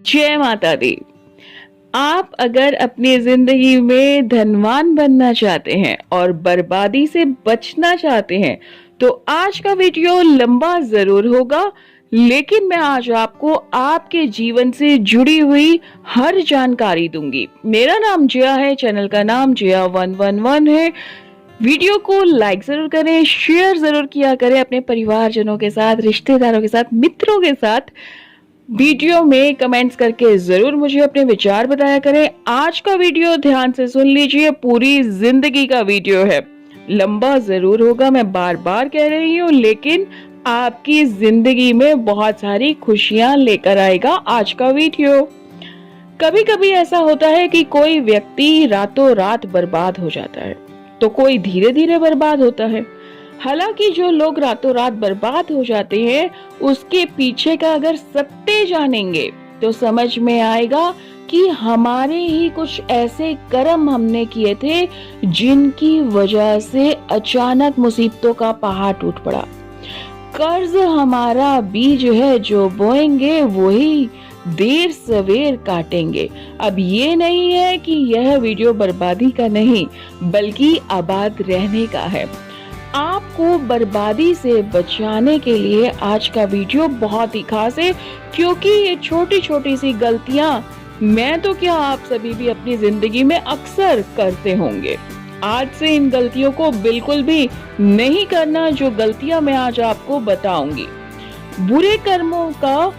जय माता दी। आप अगर अपनी जिंदगी में धनवान बनना चाहते हैं और बर्बादी से बचना चाहते हैं तो आज का वीडियो लंबा जरूर होगा, लेकिन मैं आज आपको आपके जीवन से जुड़ी हुई हर जानकारी दूंगी। मेरा नाम जया है, चैनल का नाम जया 111 है। वीडियो को लाइक जरूर करें, शेयर जरूर किया करें अपने परिवारजनों के साथ, रिश्तेदारों के साथ, मित्रों के साथ। वीडियो में कमेंट्स करके जरूर मुझे अपने विचार बताया करें। आज का वीडियो ध्यान से सुन लीजिए, पूरी जिंदगी का वीडियो है, लंबा जरूर होगा, मैं बार बार कह रही हूँ, लेकिन आपकी जिंदगी में बहुत सारी खुशियां लेकर आएगा आज का वीडियो। कभी कभी ऐसा होता है कि कोई व्यक्ति रातों रात बर्बाद हो जाता है, तो कोई धीरे धीरे बर्बाद होता है। हालांकि जो लोग रातों रात बर्बाद हो जाते हैं, उसके पीछे का अगर सत्य जानेंगे तो समझ में आएगा कि हमारे ही कुछ ऐसे कर्म हमने किए थे जिनकी वजह से अचानक मुसीबतों का पहाड़ टूट पड़ा। कर्ज हमारा बीज है, जो बोएंगे वही देर सवेर काटेंगे। अब ये नहीं है कि यह वीडियो बर्बादी का नहीं, बल्कि आबाद रहने का है। आपको बर्बादी से बचाने के लिए आज का वीडियो बहुत ही खास है, क्योंकि ये छोटी छोटी सी गलतियां मैं तो क्या, आप सभी भी अपनी जिंदगी में अक्सर करते होंगे। आज से इन गलतियों को बिल्कुल भी नहीं करना, जो गलतियां मैं आज आपको बताऊंगी। बुरे कर्मों का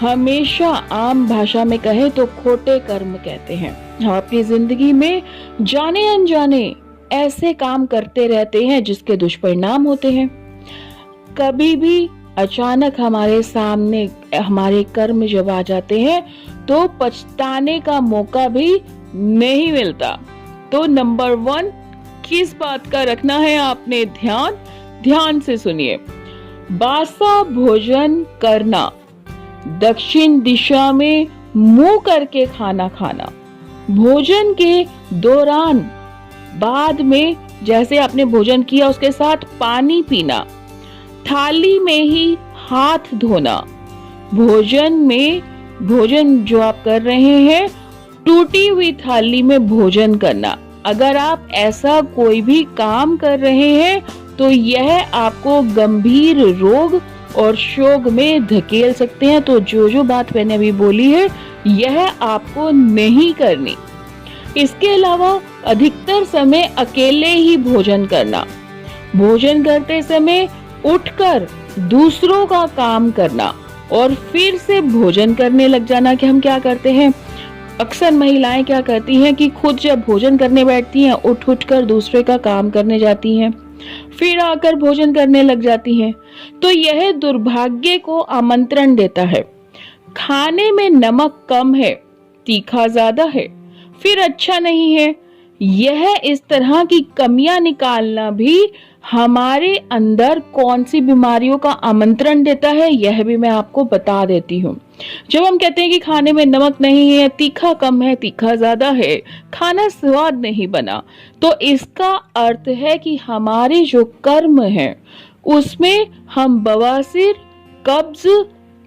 हमेशा आम भाषा में कहे तो खोटे कर्म कहते हैं। हम अपनी जिंदगी में जाने अनजाने ऐसे काम करते रहते हैं जिसके दुष्परिणाम होते हैं। कभी भी अचानक हमारे सामने हमारे कर्म जब आ जाते हैं तो पछताने का मौका भी नहीं मिलता। तो नंबर 1 किस बात का रखना है आपने ध्यान से सुनिए। बासा भोजन करना, दक्षिण दिशा में मुंह करके खाना खाना, भोजन के दौरान बाद में जैसे आपने भोजन किया उसके साथ पानी पीना, थाली में ही हाथ धोना, भोजन जो आप कर रहे हैं टूटी हुई थाली में भोजन करना। अगर आप ऐसा कोई भी काम कर रहे हैं तो यह आपको गंभीर रोग और शोक में धकेल सकते हैं। तो जो बात मैंने अभी बोली है यह आपको नहीं करनी। इसके अलावा अधिकतर समय अकेले ही भोजन करना, भोजन करते समय उठकर दूसरों का काम करना और फिर से भोजन करने लग जाना। कि हम क्या करते हैं, अक्सर महिलाएं क्या करती हैं कि खुद जब भोजन करने बैठती हैं उठ कर दूसरे का काम करने जाती हैं, फिर आकर भोजन करने लग जाती हैं। तो यह दुर्भाग्य को आमंत्रण देता है। खाने में नमक कम है, तीखा ज्यादा है, फिर अच्छा नहीं है। यह इस तरह की कमियां निकालना भी हमारे अंदर कौन सी बीमारियों का आमंत्रण देता है, यह भी मैं आपको बता देती हूँ। जब हम कहते हैं कि खाने में नमक नहीं है, तीखा कम है, तीखा ज्यादा है, खाना स्वाद नहीं बना, तो इसका अर्थ है कि हमारे जो कर्म हैं उसमें हम बवासीर, कब्ज,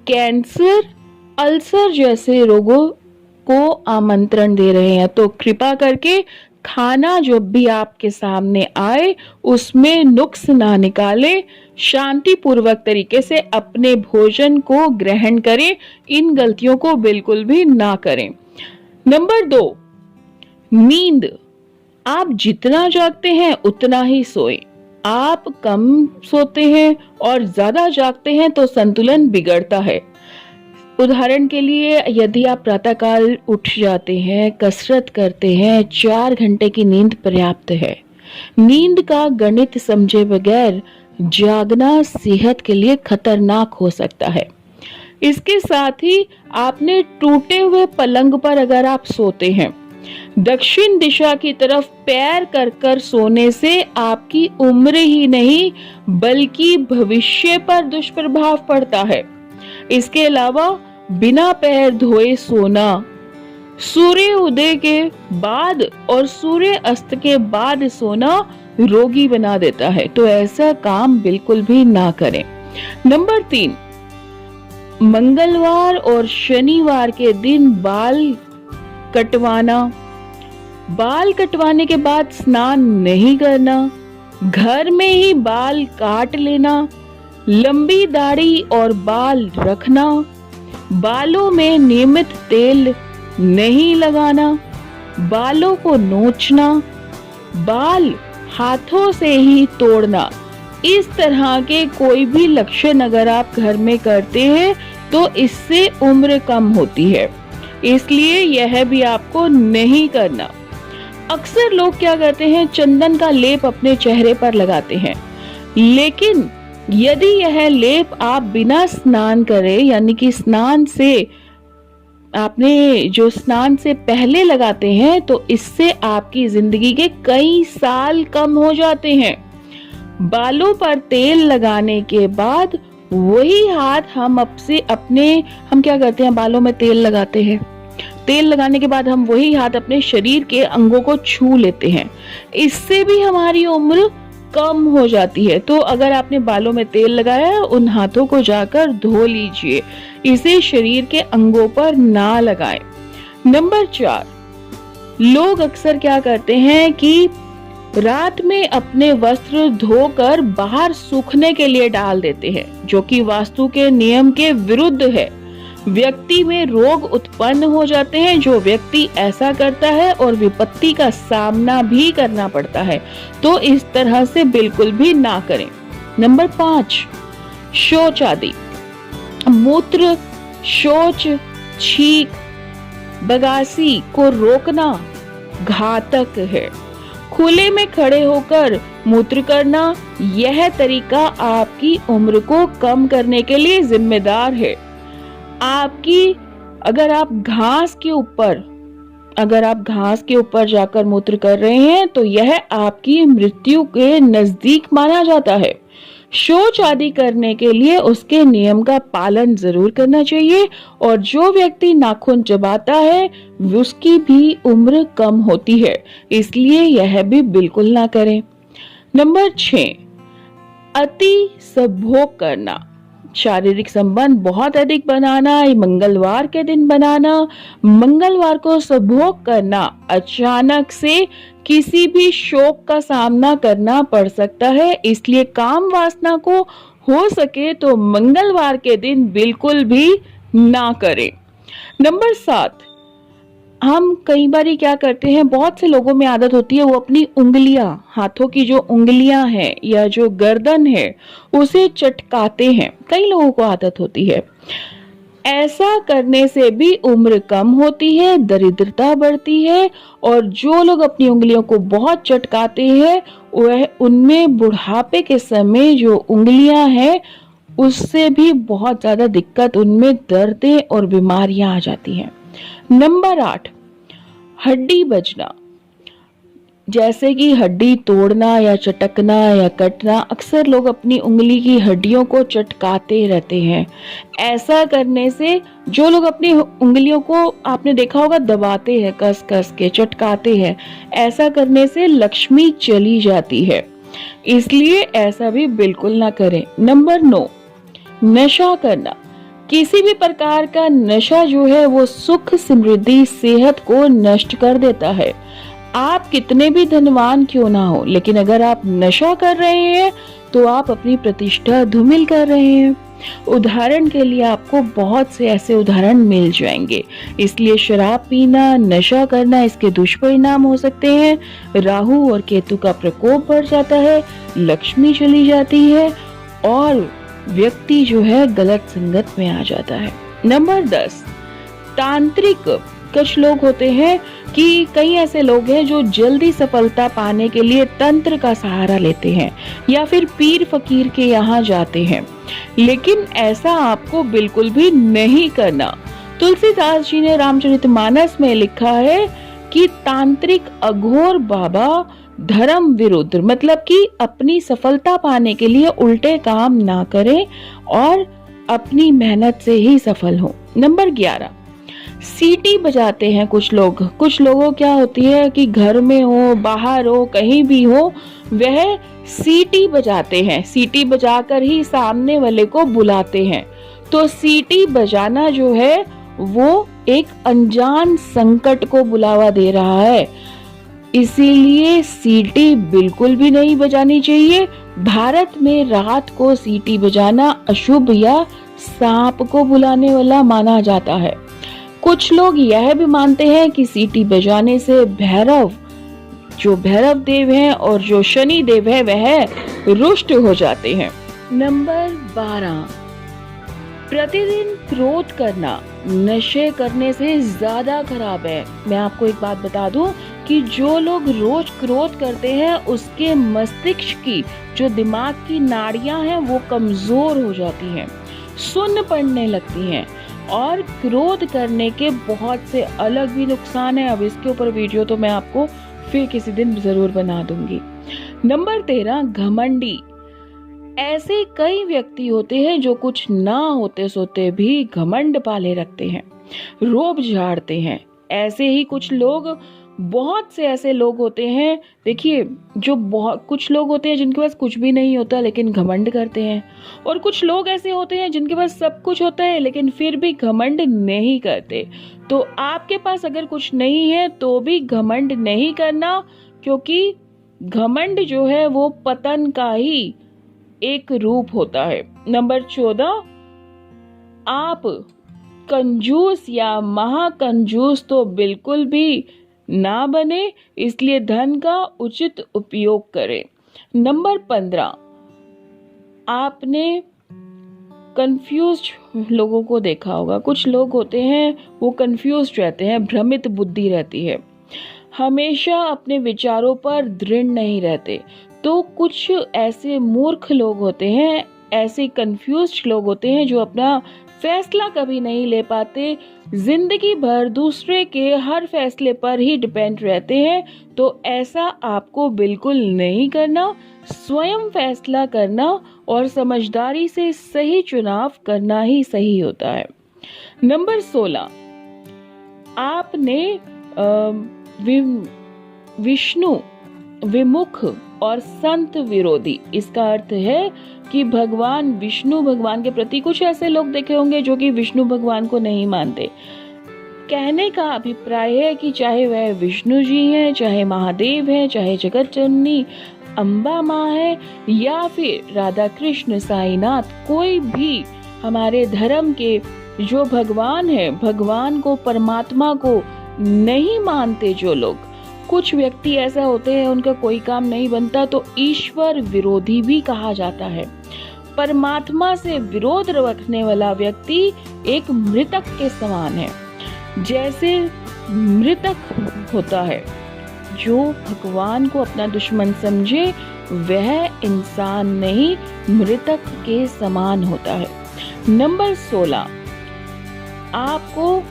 कैंसर, अल्सर जैसे रोगों को आमंत्रण दे रहे हैं। तो कृपा करके खाना जो भी आपके सामने आए उसमें नुक्स ना निकालें, शांति पूर्वक तरीके से अपने भोजन को ग्रहण करें। इन गलतियों को बिल्कुल भी ना करें। नंबर 2, नींद। आप जितना जागते हैं उतना ही सोएं। आप कम सोते हैं और ज्यादा जागते हैं तो संतुलन बिगड़ता है। उदाहरण के लिए, यदि आप प्रातःकाल उठ जाते हैं, कसरत करते हैं, 4 घंटे की नींद पर्याप्त है। नींद का गणित समझे बगैर जागना सेहत के लिए खतरनाक हो सकता है। इसके साथ ही आपने टूटे हुए पलंग पर अगर आप सोते हैं, दक्षिण दिशा की तरफ पैर कर सोने से आपकी उम्र ही नहीं बल्कि भविष्य पर दुष्प्रभाव पड़ता है। इसके अलावा बिना पैर धोए सोना, सूर्य उदय के बाद और सूर्य अस्त के बाद सोना रोगी बना देता है। तो ऐसा काम बिल्कुल भी ना करें। नंबर 3, मंगलवार और शनिवार के दिन बाल कटवाना, बाल कटवाने के बाद स्नान नहीं करना, घर में ही बाल काट लेना, लंबी दाढ़ी और बाल रखना, बालों में नियमित तेल नहीं लगाना, बालों को नोचना, बाल हाथों से ही तोड़ना। इस तरह के कोई भी लक्षण अगर आप घर में करते हैं तो इससे उम्र कम होती है, इसलिए यह भी आपको नहीं करना। अक्सर लोग क्या करते हैं, चंदन का लेप अपने चेहरे पर लगाते हैं, लेकिन यदि यह लेप आप बिना स्नान करे, यानी कि स्नान से पहले लगाते हैं, तो इससे आपकी जिंदगी के कई साल कम हो जाते हैं। बालों पर तेल लगाने के बाद वही हाथ हम क्या करते हैं, बालों में तेल लगाते हैं, तेल लगाने के बाद हम वही हाथ अपने शरीर के अंगों को छू लेते हैं, इससे भी हमारी उम्र कम हो जाती है। तो अगर आपने बालों में तेल लगाया है, उन हाथों को जाकर धो लीजिए, इसे शरीर के अंगों पर ना लगाएं। नंबर 4, लोग अक्सर क्या करते हैं कि रात में अपने वस्त्र धोकर बाहर सूखने के लिए डाल देते हैं, जो कि वास्तु के नियम के विरुद्ध है। व्यक्ति में रोग उत्पन्न हो जाते हैं जो व्यक्ति ऐसा करता है, और विपत्ति का सामना भी करना पड़ता है, तो इस तरह से बिल्कुल भी ना करें। नंबर 5, शौच आदि, मूत्र, शौच, छींक, बगासी को रोकना घातक है। खुले में खड़े होकर मूत्र करना, यह तरीका आपकी उम्र को कम करने के लिए जिम्मेदार है। अगर आप घास के ऊपर जाकर मूत्र कर रहे हैं तो यह आपकी मृत्यु के नजदीक माना जाता है। शौच आदि करने के लिए उसके नियम का पालन जरूर करना चाहिए, और जो व्यक्ति नाखून चबाता है उसकी भी उम्र कम होती है, इसलिए यह भी बिल्कुल ना करें। नंबर 6, अति संभोग करना, शारीरिक संबंध बहुत अधिक बनाना, मंगलवार के दिन बनाना, मंगलवार को संभोग करना, अचानक से किसी भी शोक का सामना करना पड़ सकता है, इसलिए काम वासना को हो सके तो मंगलवार के दिन बिल्कुल भी ना करें। नंबर 7, हम कई बार क्या करते हैं, बहुत से लोगों में आदत होती है, वो अपनी उंगलियां, हाथों की जो उंगलियां हैं या जो गर्दन है उसे चटकाते हैं, कई लोगों को आदत होती है। ऐसा करने से भी उम्र कम होती है, दरिद्रता बढ़ती है, और जो लोग अपनी उंगलियों को बहुत चटकाते हैं वह उनमें बुढ़ापे के समय जो उंगलियां हैं उससे भी बहुत ज्यादा दिक्कत, उनमें दर्दें और बीमारियां आ जाती हैं। नंबर 8, हड्डी बजना, जैसे कि हड्डी तोड़ना या चटकना या कटना। अक्सर लोग अपनी उंगली की हड्डियों को चटकाते रहते हैं। ऐसा करने से जो लोग अपनी उंगलियों को आपने देखा होगा दबाते हैं, कस कस के चटकाते हैं, ऐसा करने से लक्ष्मी चली जाती है, इसलिए ऐसा भी बिल्कुल ना करें। नंबर 9, नशा करना, किसी भी प्रकार का नशा जो है वो सुख, समृद्धि, सेहत को नष्ट कर देता है। आप कितने भी धनवान क्यों ना हो, लेकिन अगर आप नशा कर रहे हैं तो आप अपनी प्रतिष्ठा धूमिल कर रहे हैं। उदाहरण के लिए आपको बहुत से ऐसे उदाहरण मिल जाएंगे, इसलिए शराब पीना, नशा करना, इसके दुष्परिणाम हो सकते हैं। राहु और केतु का प्रकोप बढ़ जाता है, लक्ष्मी चली जाती है, और व्यक्ति जो है गलत संगत में आ जाता है। नंबर 10, तांत्रिक। कुछ लोग होते हैं कि कई ऐसे लोग हैं जो जल्दी सफलता पाने के लिए तंत्र का सहारा लेते हैं या फिर पीर फकीर के यहाँ जाते हैं, लेकिन ऐसा आपको बिल्कुल भी नहीं करना। तुलसीदास जी ने रामचरितमानस में लिखा है कि तांत्रिक अघोर बाबा धर्म विरुद्ध, मतलब कि अपनी सफलता पाने के लिए उल्टे काम ना करें और अपनी मेहनत से ही सफल हो। नंबर 11, सीटी बजाते हैं कुछ लोग। कुछ लोगों क्या होती है कि घर में हो, बाहर हो, कहीं भी हो, वह सीटी बजाते हैं, सीटी बजाकर ही सामने वाले को बुलाते हैं। तो सीटी बजाना जो है वो एक अनजान संकट को बुलावा दे रहा है, इसीलिए सीटी बिल्कुल भी नहीं बजानी चाहिए। भारत में रात को सीटी बजाना अशुभ या सांप को बुलाने वाला माना जाता है। कुछ लोग यह भी मानते हैं कि सीटी बजाने से भैरव देव हैं और जो शनि देव है वह रुष्ट हो जाते हैं। नंबर 12, प्रतिदिन क्रोध करना नशे करने से ज्यादा खराब है। मैं आपको एक बात बता दूं कि जो लोग रोज क्रोध करते हैं उसके मस्तिष्क की जो दिमाग की नाड़ियां हैं वो कमजोर हो जाती हैं, सुन्न पड़ने लगती हैं और क्रोध करने के बहुत से अलग भी नुकसान है। अब इसके ऊपर वीडियो तो मैं आपको फिर किसी दिन जरूर बना दूंगी। नंबर 13, घमंडी। ऐसे कई व्यक्ति होते हैं जो कुछ ना होते सोते भी घमंड पाले रखते हैं, रोब झाड़ते हैं। ऐसे ही कुछ लोग, बहुत से ऐसे लोग होते हैं, देखिए, जो बहुत कुछ लोग होते हैं जिनके पास कुछ भी नहीं होता लेकिन घमंड करते हैं, और कुछ लोग ऐसे होते हैं जिनके पास सब कुछ होता है लेकिन फिर भी घमंड नहीं करते। तो आपके पास अगर कुछ नहीं है तो भी घमंड नहीं करना, क्योंकि घमंड जो है वो पतन का ही एक रूप होता है। नंबर 14, आप कंजूस या महाकंजूस तो बिल्कुल भी ना बने, इसलिए धन का उचित उपयोग करें। नंबर 15, आपने कंफ्यूज्ड लोगों को देखा होगा। कुछ लोग होते हैं वो कंफ्यूज्ड रहते हैं, भ्रमित बुद्धि रहती है, हमेशा अपने विचारों पर दृढ़ नहीं रहते। तो कुछ ऐसे मूर्ख लोग होते हैं, ऐसे कंफ्यूज्ड लोग होते हैं जो अपना फैसला कभी नहीं ले पाते, जिंदगी भर दूसरे के हर फैसले पर ही डिपेंड रहते हैं। तो ऐसा आपको बिल्कुल नहीं करना, स्वयं फैसला करना और समझदारी से सही चुनाव करना ही सही होता है। नंबर 16, आपने विष्णु विमुख और संत विरोधी। इसका अर्थ है कि भगवान विष्णु भगवान के प्रति कुछ ऐसे लोग देखे होंगे जो कि विष्णु भगवान को नहीं मानते। कहने का अभिप्राय है कि चाहे वह विष्णु जी हैं, चाहे महादेव हैं, चाहे जगत जननी अम्बा माँ है या फिर राधा कृष्ण साईनाथ, कोई भी हमारे धर्म के जो भगवान है, भगवान को, परमात्मा को नहीं मानते जो लोग, कुछ व्यक्ति ऐसा होते हैं उनका कोई काम नहीं बनता तो ईश्वर विरोधी भी कहा जाता है। परमात्मा से विरोध रखने वाला व्यक्ति एक मृतक के समान है। जैसे मृतक होता है, जो भगवान को अपना दुश्मन समझे वह इंसान नहीं, मृतक के समान होता है। नंबर 16, आपको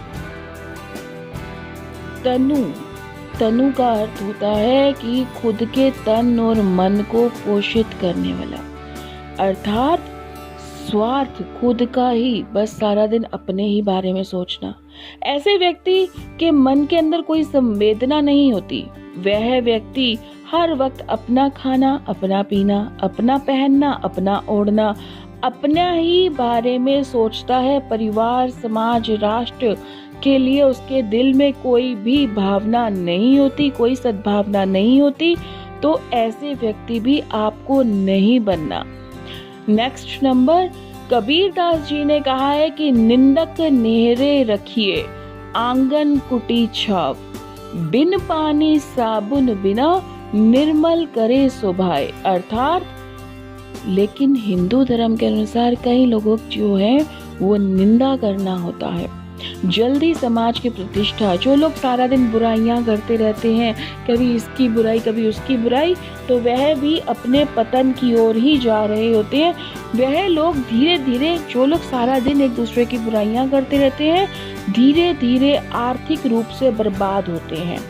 तनु का अर्थ होता है कि खुद के तन और मन को पोषित करने वाला, अर्थात स्वार्थ खुद का ही, बस सारा दिन अपने ही बारे में सोचना। ऐसे व्यक्ति के मन के अंदर कोई संवेदना नहीं होती। वह व्यक्ति हर वक्त अपना खाना, अपना पीना, अपना पहनना, अपना ओढ़ना, अपना ही बारे में सोचता है। परिवार, समाज, राष्ट्र के लिए उसके दिल में कोई भी भावना नहीं होती, कोई सद्भावना नहीं होती। तो ऐसे व्यक्ति भी आपको नहीं बनना। नेक्स्ट नंबर, कबीरदास जी ने कहा है कि निंदक नेहरे रखिए आंगन कुटी छाव, बिन पानी साबुन बिना निर्मल करे शोभाए। अर्थात लेकिन हिंदू धर्म के अनुसार कई लोगों जो है वो निंदा करना होता है, जल्दी समाज की प्रतिष्ठा। जो लोग सारा दिन बुराइयां करते रहते हैं, कभी इसकी बुराई कभी उसकी बुराई, तो वह भी अपने पतन की ओर ही जा रहे होते हैं। वह लोग धीरे धीरे, जो लोग सारा दिन एक दूसरे की बुराइयां करते रहते हैं, धीरे धीरे आर्थिक रूप से बर्बाद होते हैं।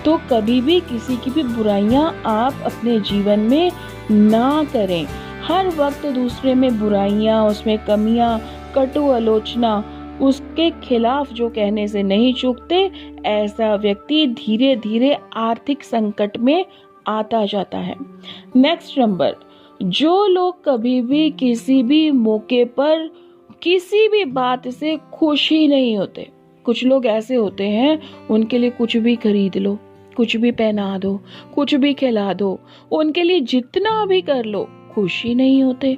तो कभी भी किसी की भी बुराइयां आप अपने जीवन में ना करें। हर वक्त दूसरे में बुराइयां, उसमें कमियां, कटु आलोचना, उसके खिलाफ जो कहने से नहीं चूकते, ऐसा व्यक्ति धीरे धीरे आर्थिक संकट में आता जाता है। नेक्स्ट नंबर, जो लोग कभी भी किसी भी मौके पर किसी भी बात से खुश ही नहीं होते। कुछ लोग ऐसे होते हैं, उनके लिए कुछ भी खरीद लो, कुछ भी पहना दो, कुछ भी खिला दो, उनके लिए जितना भी कर लो, खुश ही नहीं होते।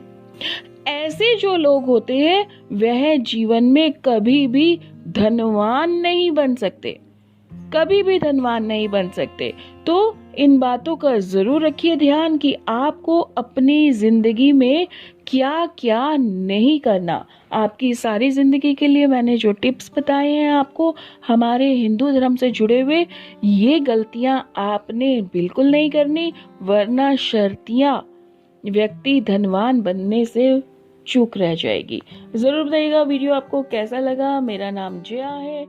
ऐसे जो लोग होते हैं वह जीवन में कभी भी धनवान नहीं बन सकते, कभी भी धनवान नहीं बन सकते। तो इन बातों का जरूर रखिए ध्यान कि आपको अपनी जिंदगी में क्या क्या नहीं करना। आपकी सारी जिंदगी के लिए मैंने जो टिप्स बताए हैं आपको हमारे हिंदू धर्म से जुड़े हुए, ये गलतियां आपने बिल्कुल नहीं करनी, वरना शर्तियां व्यक्ति धनवान बनने से चूक रह जाएगी। जरूर बताइएगा वीडियो आपको कैसा लगा। मेरा नाम जया है।